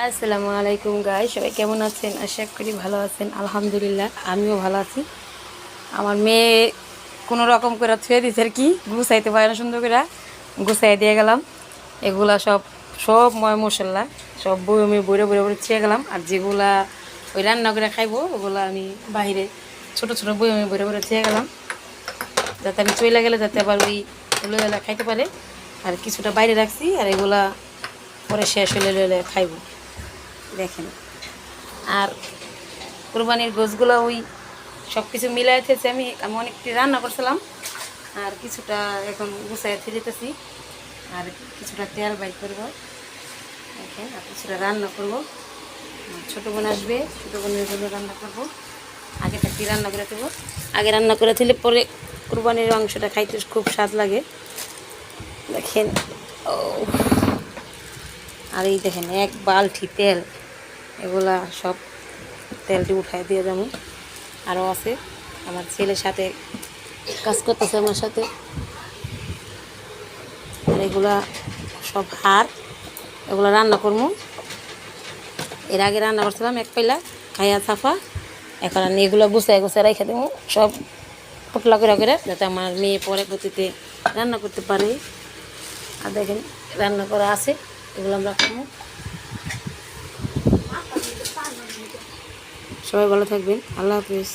আসসালামু আলাইকুম গাইস, সবাই কেমন আছেন? আশা করি ভালো আছেন। আলহামদুলিল্লাহ আমিও ভালো আছি। আমার মেয়ে কোনো রকম করে থুয়ে দিছে আর কি, গুছাইতে পারে না, সুন্দর করে গুছাই দিয়ে গেলাম। এগুলা সব সব ময় মশলা সব বই আমি বইরে বইরে বইরে ছুঁয়ে গেলাম। আর যেগুলা ওই রান্না করে খাইবো ওগুলো আমি বাইরে ছোটো ছোটো বই আমি বইরে বইরে ছুঁয়ে গেলাম, যাতে আমি চলে গেলে যাতে আবার ওই লইলে খাইতে পারে। আর কিছুটা বাইরে রাখছি, আর এগুলা পরে শেষ হলে লইলে খাইবো। দেখেন, আর কোরবানির গোছগুলো ওই সব কিছু মিলাই থেছে আমি আমি অনেকটি রান্না করছিলাম, আর কিছুটা এখন গুছাই দিতেছি, আর কিছুটা তেল বাইর করবো। দেখেন, আর কিছুটা রান্না করবো। ছোটো বোন আসবে, ছোটো বোনের জন্য রান্না করবো। আগে থাকতে রান্না করে দেবো, আগে রান্না করে দিলে পরে কোরবানির অংশটা খাইতে খুব স্বাদ লাগে। দেখেন, ও, আর এই দেখেন এক বালতি তেল, এগুলা সব তেলটি উঠাই দিয়ে যাবো। আরও আছে, আমার ছেলের সাথে কাজ করতেছে আমার সাথে। আর এগুলা সব হাড়, এগুলো রান্না করবো। এর আগে রান্না করছিলাম এক পাইলা, খাইয়া সাফা। এখন আমি এগুলো গুছাই গুছাই রেখে দেবো সব পুটলা করে করে, যাতে আমার মেয়ে পরে গতিতে রান্না করতে পারে। আর দেখেন রান্না করা আছে, এগুলো আমরা খাবো। সবাই ভালো থাকবেন, আল্লাহ হাফিজ।